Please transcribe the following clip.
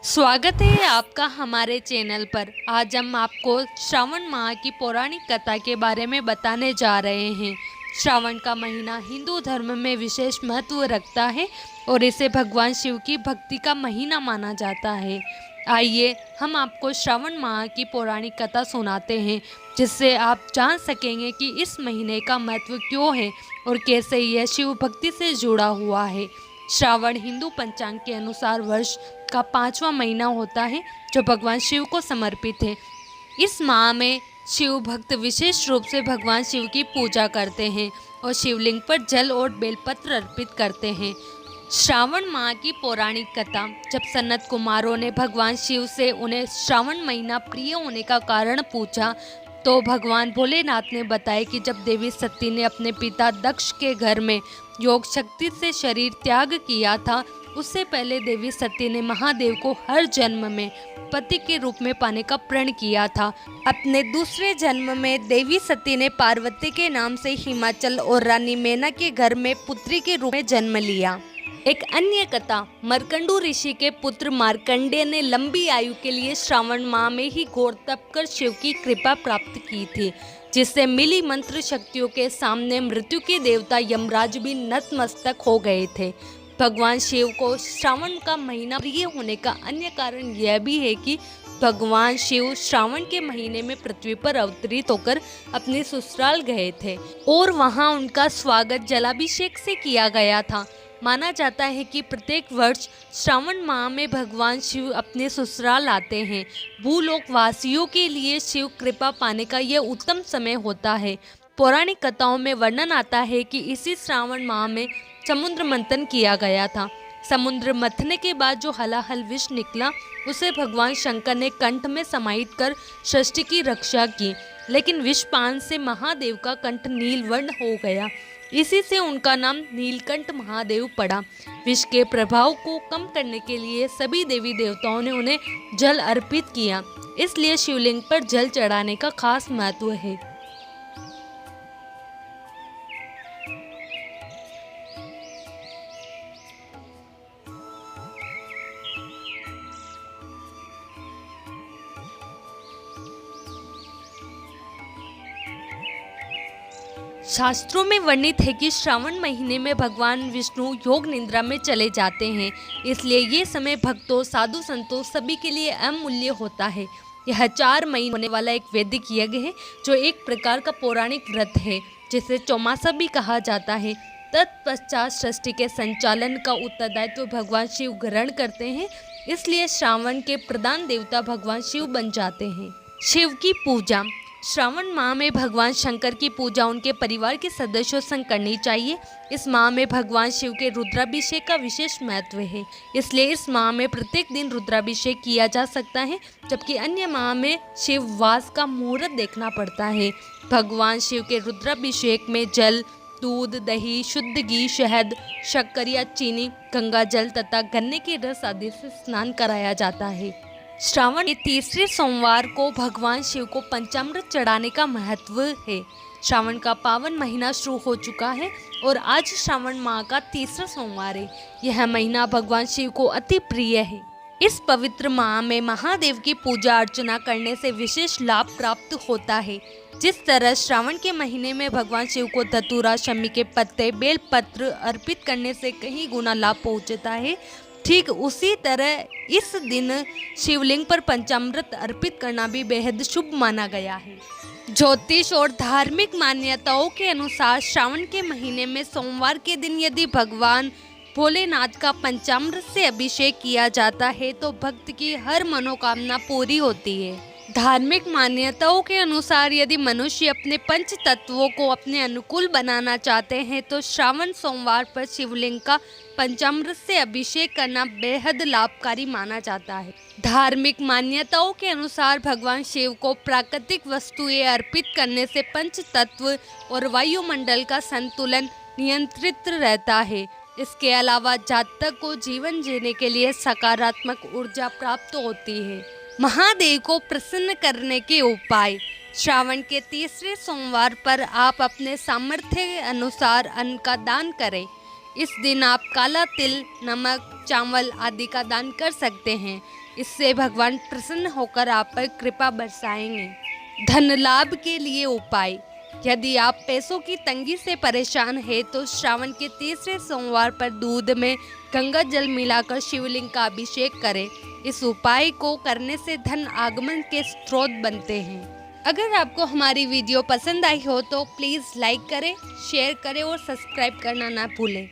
स्वागत है आपका हमारे चैनल पर। आज हम आपको श्रावण माह की पौराणिक कथा के बारे में बताने जा रहे हैं। श्रावण का महीना हिंदू धर्म में विशेष महत्व रखता है और इसे भगवान शिव की भक्ति का महीना माना जाता है। आइए हम आपको श्रावण माह की पौराणिक कथा सुनाते हैं, जिससे आप जान सकेंगे कि इस महीने का महत्व क्यों है और कैसे यह शिव भक्ति से जुड़ा हुआ है। श्रावण हिंदू पंचांग के अनुसार वर्ष का 5वां महीना होता है, जो भगवान शिव को समर्पित है। इस माह में शिव भक्त विशेष रूप से भगवान शिव की पूजा करते हैं और शिवलिंग पर जल और बेलपत्र अर्पित करते हैं। श्रावण माह की पौराणिक कथा। जब सनत कुमारों ने भगवान शिव से उन्हें श्रावण महीना प्रिय होने का कारण पूछा, तो भगवान भोलेनाथ ने बताया कि जब देवी सती ने अपने पिता दक्ष के घर में योग शक्ति से शरीर त्याग किया था, उससे पहले देवी सती ने महादेव को हर जन्म में पति के रूप में पाने का प्रण किया था। अपने दूसरे जन्म में देवी सती ने पार्वती के नाम से हिमाचल और रानी मैना के घर में पुत्री के रूप में जन्म लिया। एक अन्य कथा। मरकंडू ऋषि के पुत्र मार्कंडेय ने लंबी आयु के लिए श्रावण माह में ही घोर तप कर शिव की कृपा प्राप्त की थी, जिससे मिली मंत्र शक्तियों के सामने मृत्यु के देवता यमराज भी नतमस्तक हो गए थे। भगवान शिव को श्रावण का महीना प्रिय होने का अन्य कारण यह भी है कि भगवान शिव श्रावण के महीने में पृथ्वी पर अवतरित होकर अपने ससुराल गए थे और वहां उनका स्वागत जलाभिषेक से किया गया था। माना जाता है कि प्रत्येक वर्ष श्रावण माह में भगवान शिव अपने ससुराल आते हैं। भूलोक वासियों के लिए शिव कृपा पाने का यह उत्तम समय होता है। पौराणिक कथाओं में वर्णन आता है कि इसी श्रावण माह में समुद्र मंथन किया गया था। समुद्र मंथने के बाद जो हलाहल विष निकला, उसे भगवान शंकर ने कंठ में समाहित कर सृष्टि की रक्षा की, लेकिन विषपान से महादेव का कंठ नीलवर्ण हो गया। इसी से उनका नाम नीलकंठ महादेव पड़ा। विष के प्रभाव को कम करने के लिए सभी देवी देवताओं ने उन्हें जल अर्पित किया, इसलिए शिवलिंग पर जल चढ़ाने का खास महत्व है। शास्त्रों में वर्णित है कि श्रावण महीने में भगवान विष्णु योग निद्रा में चले जाते हैं, इसलिए ये समय भक्तों, साधु संतों सभी के लिए अमूल्य होता है। यह 4 मई होने वाला एक वैदिक यज्ञ है, जो एक प्रकार का पौराणिक व्रत है, जिसे चौमासा भी कहा जाता है। तत्पश्चात सृष्टि के संचालन का उत्तरदायित्व भगवान शिव ग्रहण करते हैं, इसलिए श्रावण के प्रधान देवता भगवान शिव बन जाते हैं। शिव की पूजा। श्रावण माह में भगवान शंकर की पूजा उनके परिवार के सदस्यों संग करनी चाहिए। इस माह में भगवान शिव के रुद्राभिषेक का विशेष महत्व है, इसलिए इस माह में प्रत्येक दिन रुद्राभिषेक किया जा सकता है, जबकि अन्य माह में शिव वास का मुहूर्त देखना पड़ता है। भगवान शिव के रुद्राभिषेक में जल, दूध, दही, शुद्ध घी, शहद, शक्कर या चीनी, गंगा जल तथा गन्ने के रस आदि से स्नान कराया जाता है। श्रावण के तीसरे सोमवार को भगवान शिव को पंचामृत चढ़ाने का महत्व है। श्रावण का पावन महीना शुरू हो चुका है और आज श्रावण माह का तीसरा सोमवार है। यह महीना भगवान शिव को अति प्रिय है। इस पवित्र माह में महादेव की पूजा अर्चना करने से विशेष लाभ प्राप्त होता है। जिस तरह श्रावण के महीने में भगवान शिव को धतूरा, शमी के पत्ते, बेलपत्र अर्पित करने से कहीं गुना लाभ पहुँचता है, ठीक उसी तरह इस दिन शिवलिंग पर पंचामृत अर्पित करना भी बेहद शुभ माना गया है। ज्योतिष और धार्मिक मान्यताओं के अनुसार श्रावण के महीने में सोमवार के दिन यदि भगवान भोलेनाथ का पंचामृत से अभिषेक किया जाता है, तो भक्त की हर मनोकामना पूरी होती है। धार्मिक मान्यताओं के अनुसार यदि मनुष्य अपने पंच तत्वों को अपने अनुकूल बनाना चाहते हैं, तो श्रावण सोमवार पर शिवलिंग का पंचामृत से अभिषेक करना बेहद लाभकारी माना जाता है। धार्मिक मान्यताओं के अनुसार भगवान शिव को प्राकृतिक वस्तुएं अर्पित करने से पंच तत्व और वायुमंडल का संतुलन नियंत्रित रहता है। इसके अलावा जातक को जीवन जीने के लिए सकारात्मक ऊर्जा प्राप्त होती है। महादेव को प्रसन्न करने के उपाय। श्रावण के तीसरे सोमवार पर आप अपने सामर्थ्य अनुसार अन्न का दान करें। इस दिन आप काला तिल, नमक, चावल आदि का दान कर सकते हैं। इससे भगवान प्रसन्न होकर आप पर कृपा बरसाएंगे। धन लाभ के लिए उपाय। यदि आप पैसों की तंगी से परेशान हैं तो श्रावण के तीसरे सोमवार पर दूध में गंगा जल मिलाकर शिवलिंग का अभिषेक करें। इस उपाय को करने से धन आगमन के स्रोत बनते हैं। अगर आपको हमारी वीडियो पसंद आई हो तो प्लीज़ लाइक करें, शेयर करें और सब्सक्राइब करना ना भूलें।